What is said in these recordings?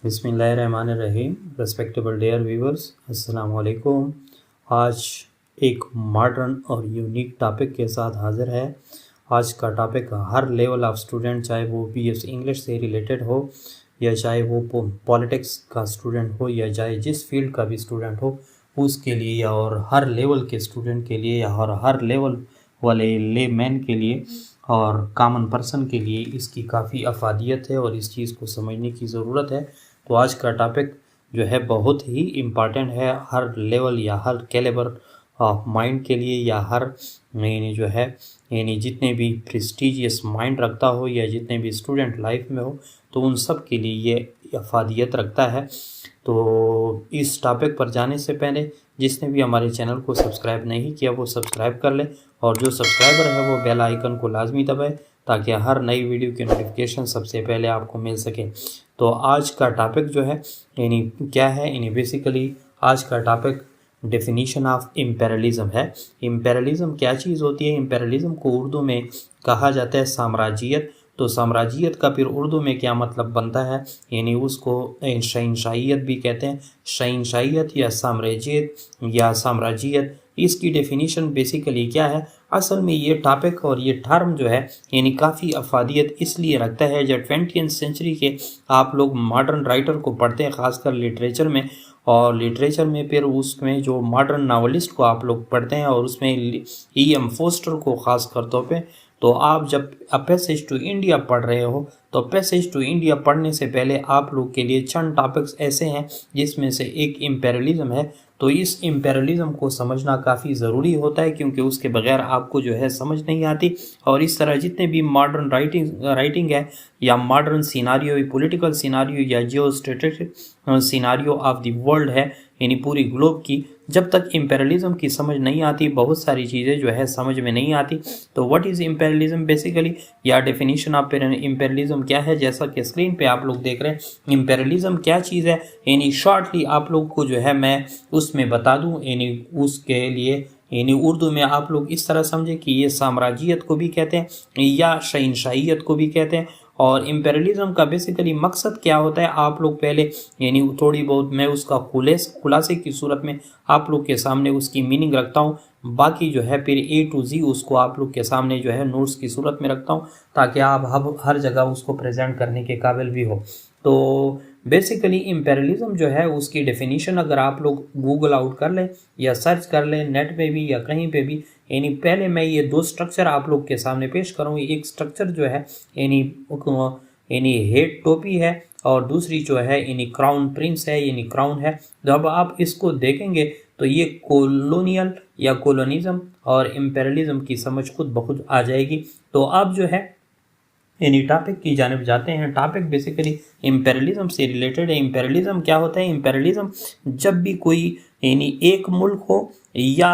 بسم اللہ الرحمن الرحیم. ریسپیکٹیبل ڈیئر ویورز، السلام علیکم. آج ایک ماڈرن اور یونیک ٹاپک کے ساتھ حاضر ہے. آج کا topic Hare level of student, چاہے وہ بی ایس انگلش سے ریلیٹڈ ہو یا چاہے وہ پالیٹکس کا اسٹوڈنٹ ہو یا چاہے جس فیلڈ کا بھی اسٹوڈنٹ ہو، اس کے لیے اور ہر لیول کے اسٹوڈنٹ کے لیے اور ہر لیول والے لے مین کے لیے اور کامن پرسن کے لیے اس کی کافی افادیت ہے اور اس چیز کو سمجھنے کی ضرورت ہے. تو آج کا ٹاپک جو ہے بہت ہی امپارٹنٹ ہے ہر لیول یا ہر کیلیبر آف مائنڈ کے لیے، یا ہر جو ہے جتنے بھی پریسٹیجیس مائنڈ رکھتا ہو یا جتنے بھی اسٹوڈنٹ لائف میں ہو، تو ان سب کے لیے یہ افادیت رکھتا ہے. تو اس ٹاپک پر جانے سے پہلے جس نے بھی ہمارے چینل کو سبسکرائب نہیں کیا وہ سبسکرائب کر لے، اور جو سبسکرائبر ہے وہ بیل آئیکن کو لازمی دبائے تاکہ ہر نئی ویڈیو کی نوٹیفیکیشن سب سے پہلے آپ کو مل سکے. تو آج کا ٹاپک جو ہے کیا ہے، بیسیکلی آج کا ٹاپک ڈیفینیشن آف امپیریلزم ہے. امپیریلزم کیا چیز ہوتی ہے؟ امپیریلزم کو اردو میں کہا جاتا ہے سامراجیت. تو سامراجیت کا پھر اردو میں کیا مطلب بنتا ہے؟ اس کو شہنشاہیت بھی کہتے ہیں. شہنشاہیت یا سامراجیت، اس کی ڈیفینیشن بیسیکلی کیا ہے؟ اصل میں یہ ٹاپک اور یہ ٹرم جو ہے کافی افادیت اس لیے رکھتا ہے جب 20th سینچری کے آپ لوگ ماڈرن رائٹر کو پڑھتے ہیں، خاص کر لٹریچر میں، اور لٹریچر میں پھر اس میں جو ماڈرن ناولسٹ کو آپ لوگ پڑھتے ہیں اور اس میں ایم فوسٹر کو خاص کر طور پہ، تو آپ جب پیسیج ٹو انڈیا پڑھ رہے ہو تو پیسیج ٹو انڈیا پڑھنے سے پہلے آپ لوگ کے لیے چند ٹاپکس ایسے ہیں جس میں سے ایک امپیریلزم ہے. تو اس امپیریلزم کو سمجھنا کافی ضروری ہوتا ہے کیونکہ اس کے بغیر آپ کو جو ہے سمجھ نہیں آتی. اور اس طرح جتنے بھی ماڈرن رائٹنگ ہے یا ماڈرن سیناریو، پولیٹیکل سیناریو یا geostrategic scenario of the world ہے، پوری گلوب کی، جب تک امپیریلزم کی سمجھ نہیں آتی بہت ساری چیزیں جو ہے سمجھ میں نہیں آتی. تو واٹ از امپیریلزم بیسیکلی، یا ڈیفینیشن آف امپیریلزم کیا ہے؟ جیسا کہ اسکرین پہ آپ لوگ دیکھ رہے ہیں امپیریلزم کیا چیز ہے، شارٹلی آپ لوگ کو جو ہے میں اس میں بتا دوں. اس کے لیے اردو میں آپ لوگ اس طرح سمجھیں کہ یہ سامراجیت کو بھی کہتے ہیں یا شہنشاہیت کو بھی کہتے ہیں. اور امپیریلزم کا بیسیکلی مقصد کیا ہوتا ہے آپ لوگ پہلے تھوڑی بہت میں اس کا خلاصے کی صورت میں آپ لوگ کے سامنے اس کی میننگ رکھتا ہوں، باقی جو ہے پھر اے ٹو زی اس کو آپ لوگ کے سامنے جو ہے نوٹس کی صورت میں رکھتا ہوں تاکہ آپ ہر جگہ اس کو پریزنٹ کرنے کے قابل بھی ہو. تو بیسیکلی امپیریلزم جو ہے اس کی ڈیفینیشن اگر آپ لوگ گوگل آؤٹ کر لیں یا سرچ کر لیں نیٹ پہ بھی یا کہیں پہ بھی، پہلے میں یہ دو سٹرکچر آپ لوگ کے سامنے پیش کروں. ایک سٹرکچر جو ہے ہیڈ ٹوپی ہے اور دوسری جو ہے کراؤن پرنس ہے، کراؤن ہے. جب آپ اس کو دیکھیں گے تو یہ کولونیل یا کولونزم اور امپیریلزم کی سمجھ خود بخود آ جائے گی. تو آپ جو ہے ٹاپک کی جانب جاتے ہیں. ٹاپک بیسیکلی امپیریلزم سے ریلیٹڈ ہے. امپیریلزم کیا ہوتا ہے؟ امپیریلزم جب بھی کوئی ایک ملک ہو یا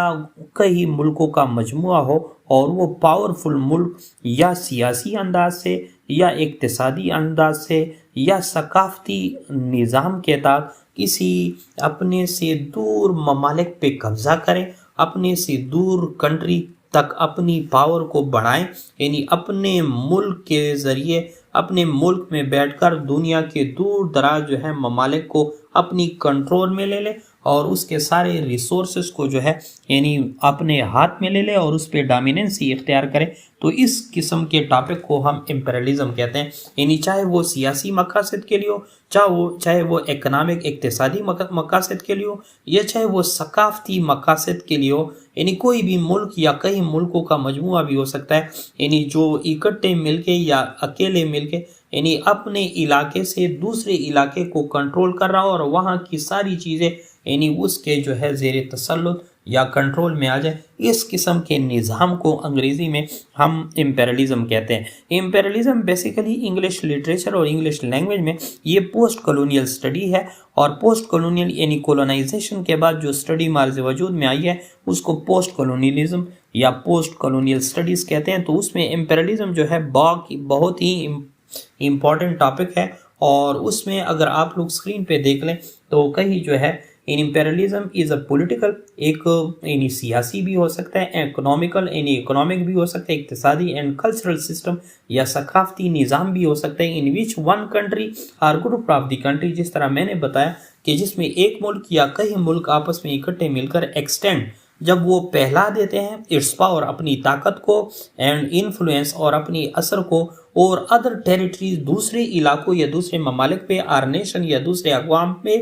کئی ملکوں کا مجموعہ ہو اور وہ پاورفل ملک یا سیاسی انداز سے یا اقتصادی انداز سے یا ثقافتی نظام کے تحت کسی اپنے سے دور ممالک پہ قبضہ کریں، اپنے سے دور کنٹری تک اپنی پاور کو بڑھائیں، اپنے ملک کے ذریعے اپنے ملک میں بیٹھ کر دنیا کے دور دراز جو ہے ممالک کو اپنی کنٹرول میں لے لے اور اس کے سارے ریسورسز کو جو ہے اپنے ہاتھ میں لے لے اور اس پہ ڈومیننسی اختیار کرے. تو اس قسم کے ٹاپک کو ہم امپیریلزم کہتے ہیں. چاہے وہ سیاسی مقاصد کے لیے ہو، چاہے وہ اقتصادی مقاصد کے لیے ہو، یا چاہے وہ ثقافتی مقاصد کے لیے ہو، کوئی بھی ملک یا کئی ملکوں کا مجموعہ بھی ہو سکتا ہے، جو اکٹھے مل کے یا اکیلے مل کے اپنے علاقے سے دوسرے علاقے کو کنٹرول کر رہا ہو اور وہاں کی ساری چیزیں اس کے جو ہے زیر تسلط یا کنٹرول میں آ جائے. اس قسم کے نظام کو انگریزی میں ہم امپیریلزم کہتے ہیں. امپیریلزم بیسیکلی انگلش لٹریچر اور انگلش لینگویج میں یہ پوسٹ کولونیل سٹڈی ہے، اور پوسٹ کولونیل کولونائزیشن کے بعد جو سٹڈی مارز وجود میں آئی ہے اس کو پوسٹ کولونیلزم یا پوسٹ کولونیل سٹڈیز کہتے ہیں. تو اس میں امپیریلزم جو ہے بہت ہی امپورٹنٹ ٹاپک ہے، اور اس میں اگر آپ لوگ اسکرین پہ دیکھ لیں تو کہیں جو ہے इम्पेरियलिज्म इज अ पॉलिटिकल, एक यानी सियासी भी हो सकता है, इकोनॉमिकल यानी इकोनॉमिक भी हो सकता है, इक्तिसादी एंड कल्चरल सिस्टम या सकाफती निज़ाम भी हो सकता है, in which one country or group of the country, जिस तरह मैंने बताया कि जिसमें एक मुल्क या कई मुल्क आपस में इकट्ठे मिलकर एक्सटेंड, जब वो पहला देते हैं इट्स पावर, अपनी ताकत को, एंड इन्फ्लुएंस और अपनी असर को, और अदर टेरिटरीज दूसरे इलाकों या दूसरे ममालिक पे, आर नेशन या दूसरे अक़वाम पे,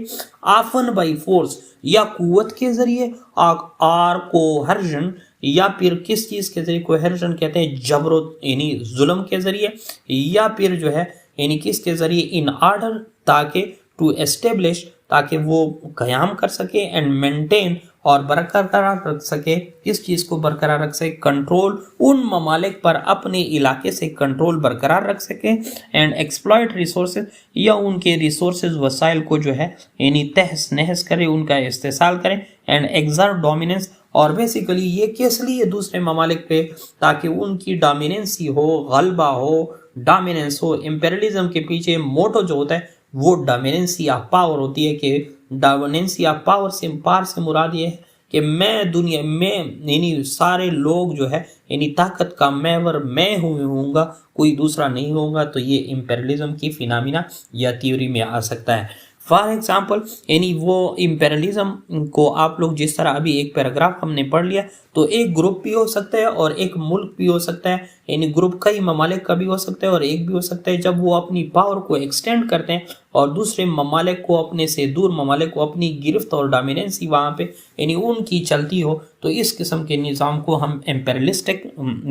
आफन बाई फोर्स या कुव्वत के ज़रिए, आर कोहर्जन या फिर किस चीज़ के ज़रिए, कोहर्जन कहते हैं जबरो यानी जुल्म के ज़रिए, या फिर जो है यानी किसके ज़रिए, इन आर्डर, ताकि टू एस्टेब्लिश, ताकि वो क़याम कर सके, एंड मेंटेन और बरकरार रख सके, इस चीज़ को बरकरार रख सके, कंट्रोल उन ममालिक पर अपने इलाके से कंट्रोल बरकरार रख सके, एंड एक्सप्लॉयट रिसोर्सेज या उनके रिसोर्सेज वसाइल को जो है यानी तहस नहस करे, उनका इस्तेसाल करें, एंड एक्सर्ट डोमिनेंस, और बेसिकली ये किस लिए दूसरे ममालिक पे, ताकि उनकी डोमिनेंसी हो, गलबा हो, डोमिनेंस हो। इम्पेरियलिज्म के पीछे मोटो जो होता है वो डोमिनेंसी ऑफ पावर होती है, कि डोमिनेंसी ऑफ पावर से पार से मुराद ये है कि मैं दुनिया में यानी सारे लोग जो है यानी ताकत का महवर मैं होऊंगा, कोई दूसरा नहीं होगा। तो ये इम्पेरियलिज्म की फिनोमिना या थ्योरी में आ सकता है। फॉर एग्जाम्पल यानी वो इम्पेरियलिज्म को आप लोग जिस तरह अभी एक पैराग्राफ हमने पढ़ लिया, तो एक ग्रुप भी हो सकता है और एक मुल्क भी हो सकता है, यानी ग्रुप कई ममालिक का भी हो सकता है और एक भी हो सकता है। जब वो अपनी पावर को एक्सटेंड करते हैं और दूसरे ममालिक को, अपने से दूर ममालिक को अपनी गिरफ्त और डोमिनेंसी वहाँ पे यानी उनकी चलती हो, तो इस किस्म के निज़ाम को हम एम्पेरियलिस्टिक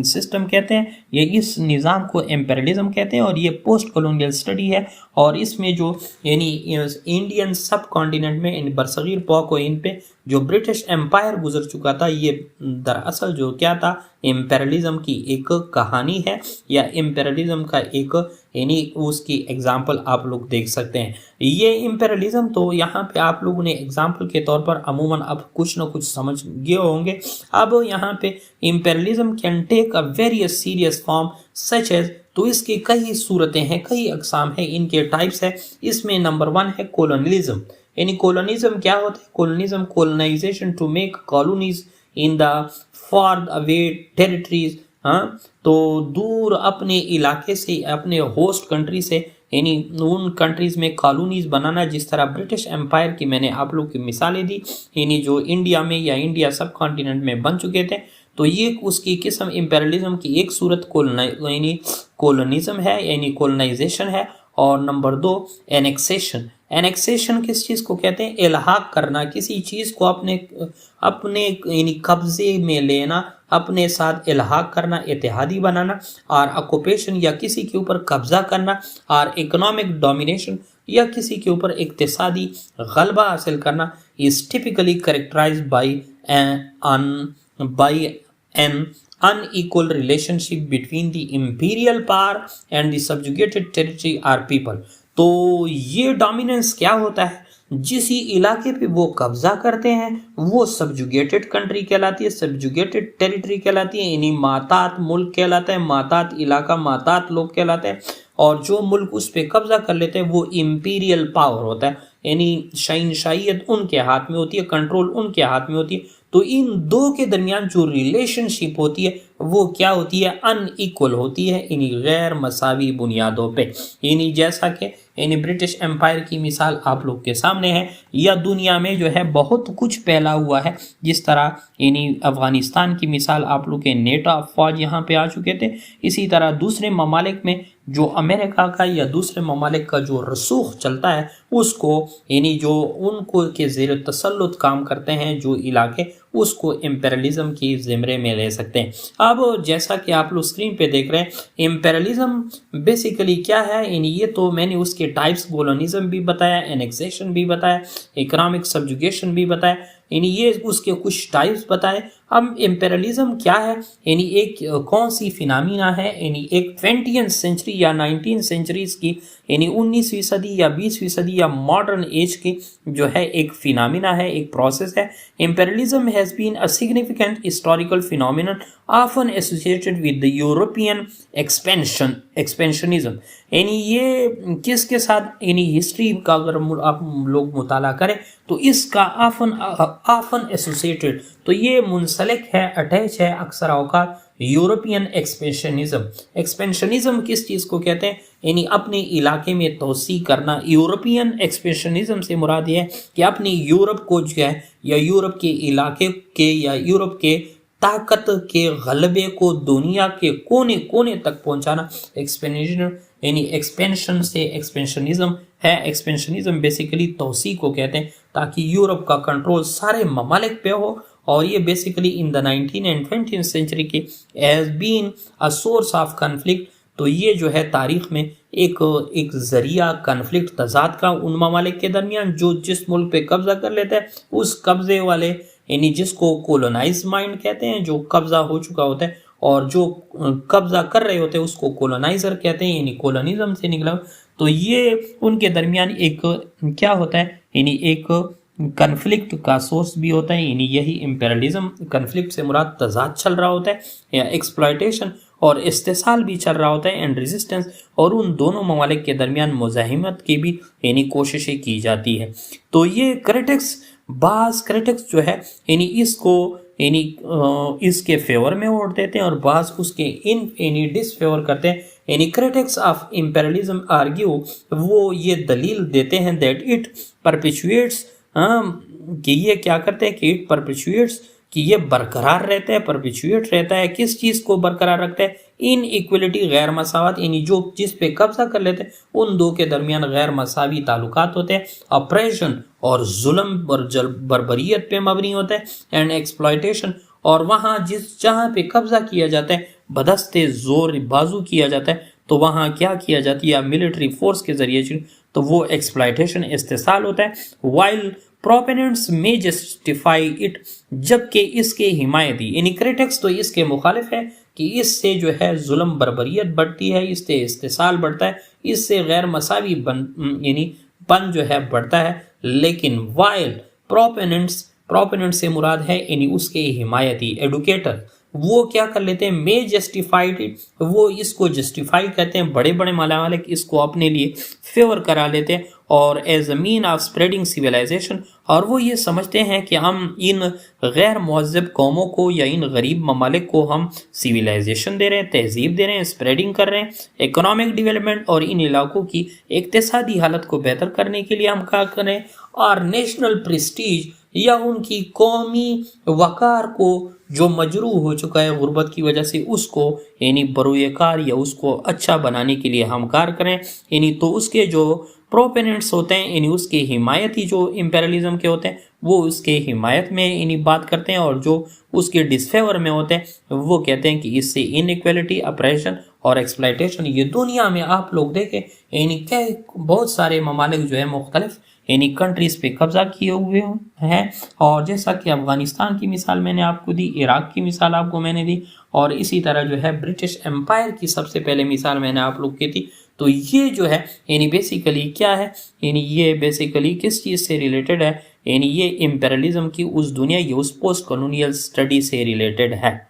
सिस्टम कहते हैं। ये इस निज़ाम को एम्पेरियलिज्म कहते हैं और ये पोस्ट कॉलोनियल स्टडी है। और इसमें जो यानी इंडियन सब कॉन्टिनेंट में इन बरसगीर पाक इन पे जो ब्रिटिश एम्पायर गुजर चुका था, ये दरअसल जो क्या था, इम्पेरियलिज्म की एक कहानी है या इम्पेरियलिज्म का एक यानी उसकी एग्जाम्पल आप लोग देख सकते हैं। ये इम्पेरियलिज्म तो यहाँ पे आप लोगों ने एग्जाम्पल के तौर पर अमूमन अब कुछ ना कुछ समझ गए होंगे। अब यहाँ पे imperialism can take a various serious form such as, तो इसकी कई सूरतें हैं, कई अकसाम हैं, इनके टाइप्स है। इसमें नंबर 1 है कोलोनियलिज्म। यानी कोलोनिज्म क्या होता है? Colonialism, colonization to make colonies in the far away territories. हाँ, तो दूर अपने इलाके से, अपने होस्ट कंट्री से, यानी उन कंट्रीज में कॉलोनीज बनाना, जिस तरह ब्रिटिश एम्पायर की मैंने आप लोग की मिसालें दी, यानी जो इंडिया में या इंडिया सब कॉन्टिनेंट में बन चुके थे। तो ये उसकी किस्म इम्पेरियलिज्म की एक सूरत यानी कोलोनिज्म है, यानी कोलोनाइजेशन है। और नंबर 2 एनेक्सेशन। एनेक्सेशन किस चीज़ को कहते हैं? इल्हाक करना, किसी चीज़ को अपने यानी कब्जे में लेना, अपने साथ इल्हाक करना, इत्तेहादी बनाना। और ऑक्यूपेशन या किसी के ऊपर कब्जा करना। और इकोनॉमिक डोमिनेशन या किसी के ऊपर इक्तिसादी गलबा हासिल करना is typically characterised by an unequal relationship between the imperial power and the subjugated territory or people। तो ये डोमिनेंस क्या होता है? जिस इलाके पे वो कब्जा करते हैं वो सबजुगेटेड कंट्री कहलाती है, सबजुगेटेड टेरिटरी कहलाती है, यानी मातात मुल्क कहलाता है, मातात इलाका, मातात लोग कहलाते हैं। और जो मुल्क उस पे कब्जा कर लेते हैं वो इंपीरियल पावर होता है, यानी शहनशाहियत उनके हाथ में होती है, कंट्रोल उनके हाथ में होती है। तो इन दो के दरमियान जो रिलेशनशिप होती है वो क्या होती है? अनइक्वल होती है, यानी गैर मसावी बुनियादों पे। यानी जैसा कि यानी ब्रिटिश एम्पायर की मिसाल आप लोग के सामने है, या दुनिया में जो है बहुत कुछ फैला हुआ है, जिस तरह यानी अफगानिस्तान की मिसाल आप लोग के नेटो फौज यहाँ पे आ चुके थे। इसी तरह दूसरे ममालिक में जो अमेरिका का या दूसरे ममालिक का जो रसूख चलता है उसको, यानी जो उनको के ज़ेर तसल्लुत काम करते हैं जो इलाके, उसको इम्पेरियलिज्म की ज़िम्रे में ले सकते हैं। अब जैसा कि आप लोग स्क्रीन पे देख रहे हैं, इम्पेरियलिज्म बेसिकली क्या है, यानी ये तो मैंने उसके टाइप्स कोलोनिज्म भी बताया, एनेक्सेशन भी बताया, इकोनॉमिक सब्जुगेशन भी बताया। यानी ये उसके कुछ टाइप्स बताए। अब इम्पेरियलिज्म क्या है, यानी एक कौन सी फिनामिना है, यानी एक 20th सेंचुरी या 19th सेंचुरीज की, यानी 19वीं सदी या 20वीं सदी या मॉडर्न एज की जो है एक फिनामिना है, एक प्रोसेस है। Imperialism has been a significant historical phenomenon often associated with the European expansionism. यानी ये किसके साथ, यानी हिस्ट्री का अगर आप लोग मुताला करें तो इसका ऑफन एसोसिएटेड, तो ये मुंसलिक है, अटैच है अक्सर औकात यूरोपियन एक्सपेंशनिज्म। एक्सपेंशनिज्म किस चीज़ को कहते हैं, यानी अपने इलाके में तोसी करना। यूरोपियन एक्सपेंशनिज्म से मुराद ये है कि अपने यूरोप को जो है, या यूरोप के इलाके के, या यूरोप के ताकत के गलबे को दुनिया के कोने कोने तक पहुंचाना एक्सपेंशन, यानी एक्सपेंशन से एक्सपेंशनिज्म है। एक्सपेंशनिज्म बेसिकली तोसी को कहते हैं ताकि यूरोप का कंट्रोल सारे ममालिक पे हो, और ये basically in the 19th and 20th century के has been a source of conflict. तो ये जो है तारीख में एक जरिया कन्फ्लिक्ट तजाद का उन ममालिक के दरमियान जो जिस मुल्क पे कब्जा कर लेते हैं, उस कब्जे वाले, यानी जिसको कोलोनाइज माइंड कहते हैं, जो कब्जा हो चुका होता है, और जो कब्जा कर रहे होते हैं उसको कोलोनाइजर कहते हैं, यानी कोलोनिज्म से निकला। तो ये उनके दरमियान एक क्या होता है, यानी एक कन्फ्लिक्ट का सोर्स भी होता है, यानी यही इम्पेरियलिज्म। कन्फ्लिक्ट से मुराद तजाद चल रहा होता है, या एक्सप्लॉयटेशन और इस्तेसाल भी चल रहा होता है, एंड रेजिस्टेंस, और उन दोनों ममालिक के दरमियान मुज़ाहिमत की भी यानी कोशिशें की जाती है। तो ये क्रिटिक्स, बाज़ क्रिटिक्स जो है यानी इसको यानी इसके फेवर में वोट देते हैं, और बाज़ उसके यानी डिसफेवर करते हैं। यानी क्रिटिक्स ऑफ इम्पेरियलिज्म आर्ग्यू, वो ये दलील देते हैं दैट इट परपेचुएट्स, कि ये क्या करते हैं कि इट परपेचुएट्स, कि ये बरकरार रहता है, परपेचुएट रहता है। किस चीज़ को बरकरार रखता है, इन इक्वलिटी, गैर मसावत, यानी जो जिस पे कब्जा कर लेते हैं उन दो के दरमियान गैर मसावी ताल्लुकात होते हैं। ऑपरेशन और जुल्म और बर्बरियत पे मबनी होता है, एंड एक्सप्लॉयटेशन, और वहाँ जहाँ पे कब्जा किया जाता है बदस्ते जोर बाजू किया जाता है, तो वहाँ क्या किया जाती है, मिलिट्री फोर्स के जरिए, तो वो एक्सप्लॉयटेशन, इस्तेसाल होता है। वाइल प्रोपेनेंट्स में जस्टिफाई इट, जबकि इसके हिमायती यानी क्रिटिक्स तो इसके मुखालिफ है कि इससे जो है जुल्म बर्बरियत बढ़ती है, इससे इस्तेसाल बढ़ता है, इससे गैर मसावी यानी पन जो है बढ़ता है। लेकिन वाइल प्रोपेनेंट्स से मुराद है यानी उसके हिमायती एडुकेटर, वो क्या कर लेते हैं, मे जस्टिफाइड इट, वो इसको जस्टिफाई करते हैं, बड़े बड़े ममालिक इसको अपने लिए फेवर करा लेते हैं, और as a mean of spreading civilization, और वो ये समझते हैं कि हम इन गैर महज़ब कौमों को या इन गरीब ममालिक को हम सिविलाइजेशन दे रहे हैं, तहजीब दे रहे हैं, स्प्रेडिंग कर रहे हैं, इकोनॉमिक डेवलपमेंट, और इन इलाकों की इक्तिसादी हालत को बेहतर करने के लिए हम क्या करें, और नेशनल प्रेस्टीज या उनकी कौमी वकार को जो मजरूह हो चुका है गुर्बत की वजह से, उसको यानी बरूएकार या उसको अच्छा बनाने के लिए हम कार करें। यानी तो उसके जो प्रोपेनेंट्स होते हैं, यानी उसके हिमायती जो इम्पेरियलिज्म के होते हैं, वो उसके हिमायत में यानी बात करते हैं, और जो उसके डिसफेवर में होते हैं वो कहते हैं कि इससे इनइक्वालिटी, अप्रेशन और एक्सप्लॉयटेशन, ये दुनिया में आप लोग देखें यानी क्या बहुत सारे ममालिक जो है मुख्तलिफ यानी कंट्रीज़ पे कब्जा किए हुए हैं। और जैसा कि अफ़गानिस्तान की मिसाल मैंने आपको दी, इराक़ की मिसाल आपको मैंने दी, और इसी तरह जो है ब्रिटिश एम्पायर की सबसे पहले मिसाल मैंने आप लोग की थी। तो ये जो है यानी बेसिकली क्या है, यानी ये बेसिकली किस चीज़ से रिलेटेड है, यानी ये इम्पेरियलिज्म की उस दुनिया या उस पोस्ट कॉलोनियल स्टडी से रिलेटेड है।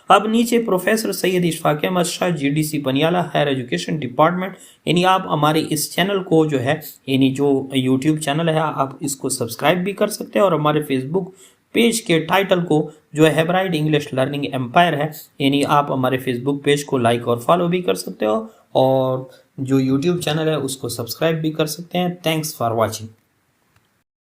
अब नीचे professor Syed Ishfaq Ahmad Shah, GDC Paniyala, higher education department, यानी आप हमारे इस चैनल को जो है यानी जो यूट्यूब चैनल है आप इसको सब्सक्राइब भी कर सकते हैं, और हमारे फेसबुक पेज के टाइटल को जो है हेब्राइड इंग्लिश लर्निंग एम्पायर है, यानी आप हमारे फेसबुक पेज को लाइक और फॉलो भी कर सकते हो, और जो यूट्यूब चैनल है उसको सब्सक्राइब भी कर सकते हैं। Thanks for watching.